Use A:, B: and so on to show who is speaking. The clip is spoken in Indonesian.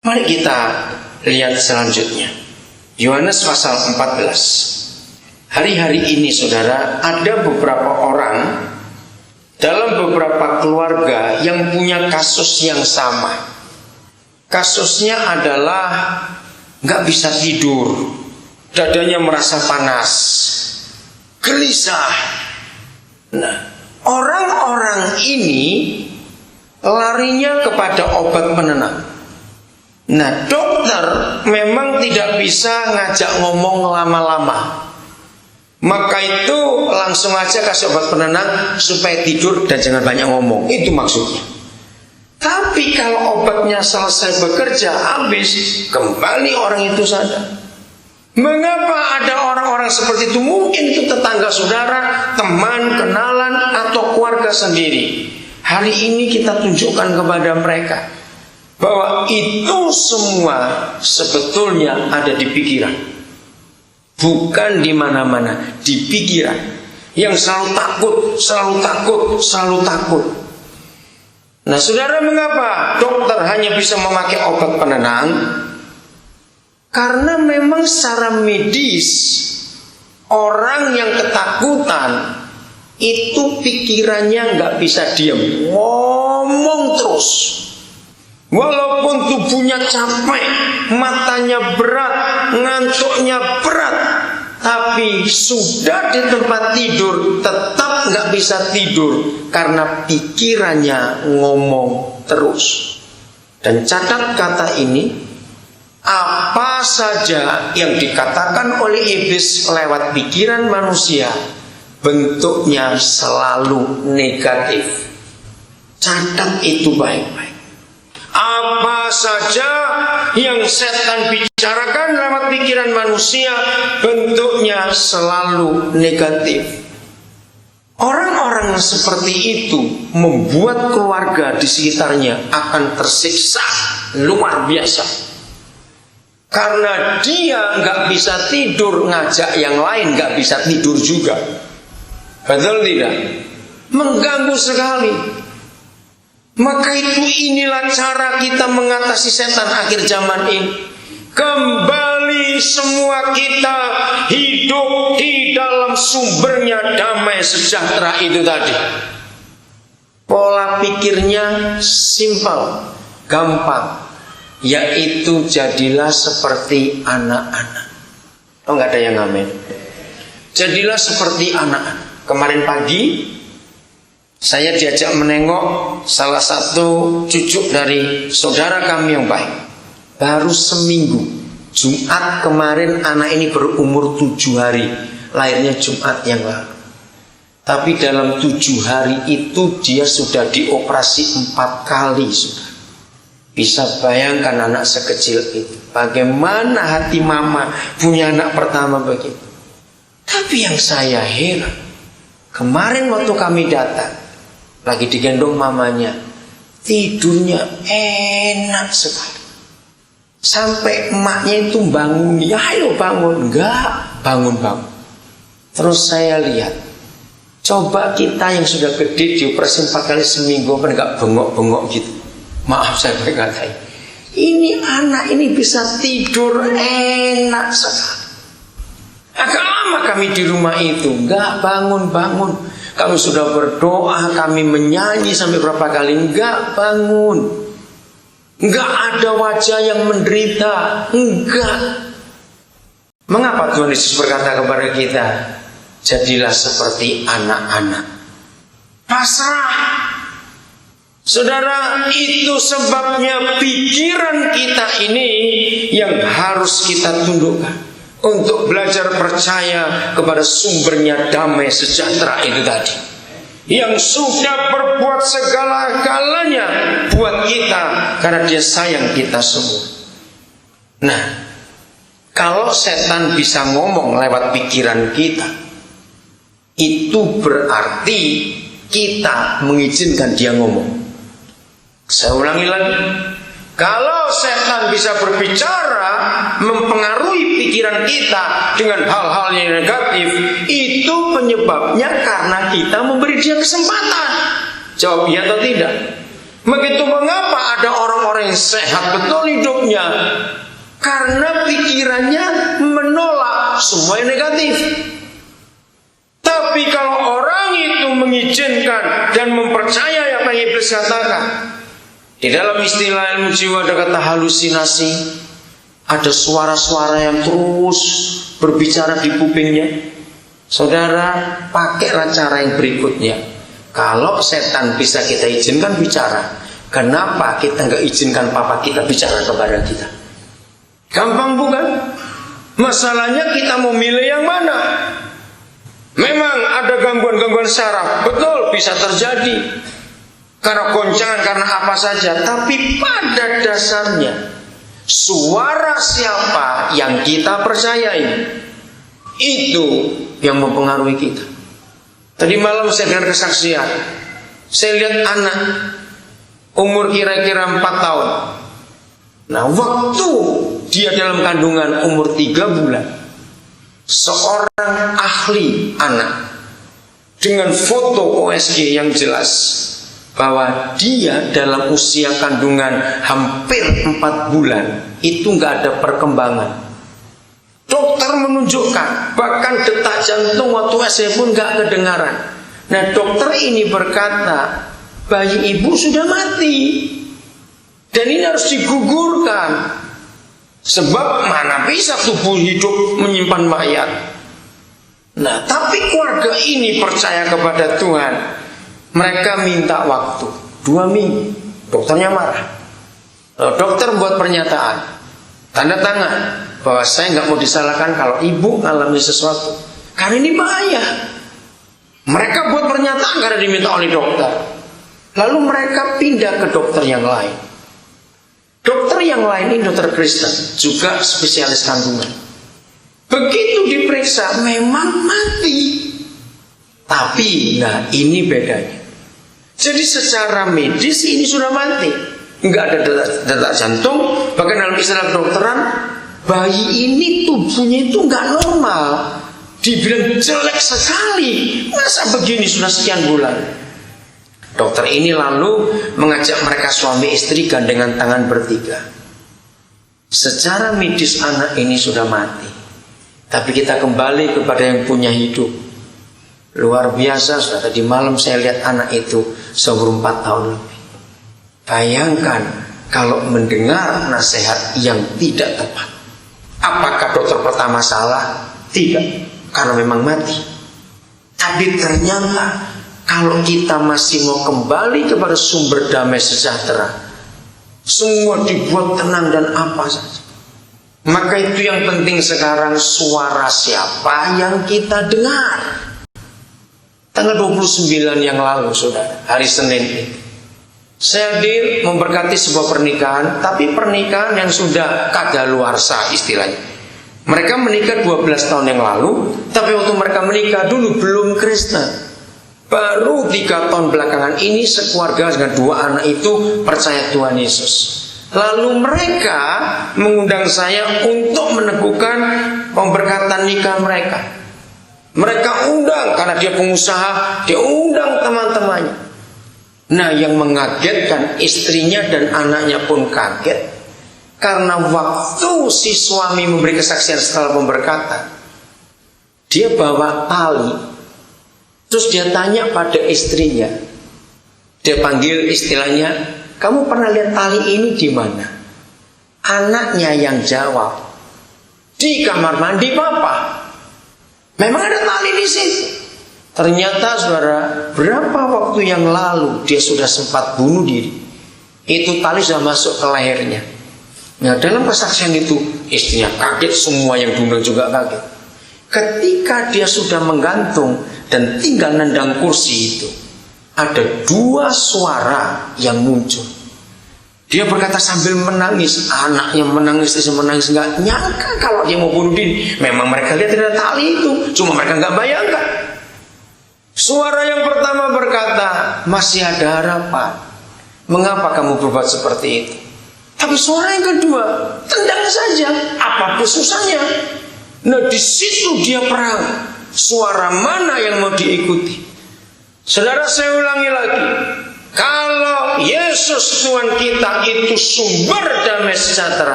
A: Mari kita lihat selanjutnya. Yohanes pasal 14. Hari-hari ini saudara, ada beberapa orang dalam beberapa keluarga yang punya kasus yang sama. Kasusnya adalah gak bisa tidur, dadanya merasa panas, gelisah. Nah, orang-orang ini larinya kepada obat penenang. Nah, dokter memang tidak bisa ngajak ngomong lama-lama. Maka itu langsung aja kasih obat penenang supaya tidur dan jangan banyak ngomong. Itu maksudnya. Tapi kalau obatnya selesai bekerja, habis, kembali orang itu sadar. Mengapa ada orang-orang seperti itu? Mungkin itu tetangga saudara, teman, kenalan, atau keluarga sendiri. Hari ini kita tunjukkan kepada mereka bahwa itu semua sebetulnya ada di pikiran, bukan di mana-mana, di pikiran. Yang selalu takut, selalu takut, selalu takut. Nah, saudara, mengapa dokter hanya bisa memakai obat penenang? Karena memang secara medis orang yang ketakutan itu pikirannya nggak bisa diam, ngomong terus. Walaupun tubuhnya capek, matanya berat, ngantuknya berat, tapi sudah di tempat tidur tetap nggak bisa tidur karena pikirannya ngomong terus. Dan catat kata ini, apa saja yang dikatakan oleh iblis lewat pikiran manusia, bentuknya selalu negatif. Catat itu baik-baik. Apa saja yang setan bicarakan lewat pikiran manusia, bentuknya selalu negatif. Orang-orang seperti itu membuat keluarga di sekitarnya akan tersiksa luar biasa. Karena dia nggak bisa tidur, ngajak yang lain nggak bisa tidur juga. Betul tidak? Mengganggu sekali. Maka itu inilah cara kita mengatasi setan akhir zaman ini. Kembali semua kita hidup di dalam sumbernya damai sejahtera itu tadi. Pola pikirnya simpel, gampang, yaitu jadilah seperti anak-anak. Oh, nggak ada yang amin. Jadilah seperti anak-anak. Kemarin pagi saya diajak menengok salah satu cucu dari saudara kami yang baik. Baru seminggu, Jumat kemarin anak ini berumur 7 hari. Lahirnya Jumat yang lalu. Tapi dalam 7 hari itu dia sudah dioperasi 4 kali sudah. Bisa bayangkan anak sekecil itu, bagaimana hati mama punya anak pertama begitu. Tapi yang saya heran, kemarin waktu kami datang, lagi digendong mamanya, tidurnya enak sekali. Sampai emaknya itu bangun, ya ayo bangun, enggak bangun-bangun. Terus saya lihat, coba kita yang sudah gede dioperasi 4 kali seminggu, apa enggak bengok-bengok gitu. Maaf saya berkata, ini anak ini bisa tidur enak sekali. Agak lama kami di rumah itu, enggak bangun-bangun. Kami sudah berdoa, kami menyanyi sampai berapa kali, enggak bangun. Enggak ada wajah yang menderita, enggak. Mengapa Tuhan Yesus berkata kepada kita, jadilah seperti anak-anak, pasrah. Saudara, itu sebabnya pikiran kita ini yang harus kita tundukkan untuk belajar percaya kepada sumbernya damai sejahtera itu tadi, yang sudah berbuat segala-galanya buat kita karena dia sayang kita semua. Nah, kalau setan bisa ngomong lewat pikiran kita, itu berarti kita mengizinkan dia ngomong. Saya ulangi lagi, kalau setan bisa berbicara mempengaruhi pikiran kita dengan hal-hal yang negatif, itu penyebabnya karena kita memberi dia kesempatan. Jawab iya atau tidak? Begitu mengapa ada orang-orang yang sehat betul hidupnya? Karena pikirannya menolak semua yang negatif. Tapi kalau orang itu mengizinkan dan mempercayai apa yang iblis katakan, di dalam istilah ilmu jiwa ada kata halusinasi, ada suara-suara yang terus berbicara di kupingnya. Saudara, pakailah cara yang berikutnya. Kalau setan bisa kita izinkan bicara, kenapa kita nggak izinkan papa kita bicara kepada kita? Gampang bukan? Masalahnya kita mau milih yang mana? Memang ada gangguan-gangguan saraf, betul bisa terjadi karena goncangan, karena apa saja. Tapi pada dasarnya suara siapa yang kita percayai, itu yang mempengaruhi kita. Tadi malam saya dengar kesaksian, saya lihat anak umur kira-kira 4 tahun. Nah, waktu dia dalam kandungan umur 3 bulan, seorang ahli anak dengan foto OSG yang jelas bahwa dia dalam usia kandungan hampir 4 bulan itu nggak ada perkembangan. Dokter menunjukkan bahkan detak jantung waktu SD pun nggak kedengaran. Nah, dokter ini berkata bayi ibu sudah mati dan ini harus digugurkan. Sebab mana bisa tubuh hidup menyimpan mayat. Nah, tapi keluarga ini percaya kepada Tuhan. Mereka minta waktu 2 minggu. Dokternya marah. Dokter buat pernyataan, tanda tangan, bahwa saya nggak mau disalahkan kalau ibu ngalami sesuatu, karena ini bahaya. Mereka buat pernyataan karena diminta oleh dokter. Lalu mereka pindah ke dokter yang lain. Dokter yang lain ini dokter Kristen, juga spesialis kandungan. Begitu diperiksa memang mati. Tapi nah ini bedanya. Jadi secara medis ini sudah mati, nggak ada detak jantung. Bahkan dalam istilah kedokteran, bayi ini tubuhnya itu nggak normal. Dibilang jelek sekali. Masa begini sudah sekian bulan? Dokter ini lalu mengajak mereka suami istri gandengan tangan bertiga. Secara medis anak ini sudah mati, tapi kita kembali kepada yang punya hidup. Luar biasa, sudah tadi malam saya lihat anak itu seumur 4 tahun lebih. Bayangkan kalau mendengar nasihat yang tidak tepat. Apakah dokter pertama salah? Tidak, karena memang mati. Tapi ternyata kalau kita masih mau kembali kepada sumber damai sejahtera, semua dibuat tenang dan apa saja. Maka itu yang penting sekarang, suara siapa yang kita dengar. Tanggal 29 yang lalu, saudara, hari Senin ini, saya hadir memberkati sebuah pernikahan, tapi pernikahan yang sudah kadaluarsa istilahnya. Mereka menikah 12 tahun yang lalu, tapi waktu mereka menikah dulu belum Kristen. Baru 3 tahun belakangan ini sekeluarga dengan 2 anak itu percaya Tuhan Yesus. Lalu mereka mengundang saya untuk meneguhkan pemberkatan nikah mereka. Mereka undang, karena dia pengusaha, dia undang teman-temannya. Nah, yang mengagetkan, istrinya dan anaknya pun kaget. Karena waktu si suami memberi kesaksian setelah pemberkatan, dia bawa tali. Terus dia tanya pada istrinya. Dia panggil istilahnya, kamu pernah lihat tali ini di mana? Anaknya yang jawab, di kamar mandi papa. Memang ada tali di situ. Ternyata saudara, berapa waktu yang lalu dia sudah sempat bunuh diri. Itu tali sudah masuk ke lehernya. Nah, dalam kesaksian itu istrinya kaget, semua yang diundang juga kaget. Ketika dia sudah menggantung dan tinggal nendang kursi itu, ada 2 suara yang muncul. Dia berkata sambil menangis, anaknya menangis, istri menangis, nggak nyangka kalau dia mau bunuh diri. Memang mereka lihat ada tali itu, cuma mereka nggak bayangkan. Suara yang pertama berkata, masih ada harapan. Mengapa kamu berbuat seperti itu? Tapi suara yang kedua, tendang saja, apa susahnya? Nah, di situ dia perang. Suara mana yang mau diikuti? Saudara, saya ulangi lagi. Kalau Yesus Tuhan kita itu sumber damai sejahtera,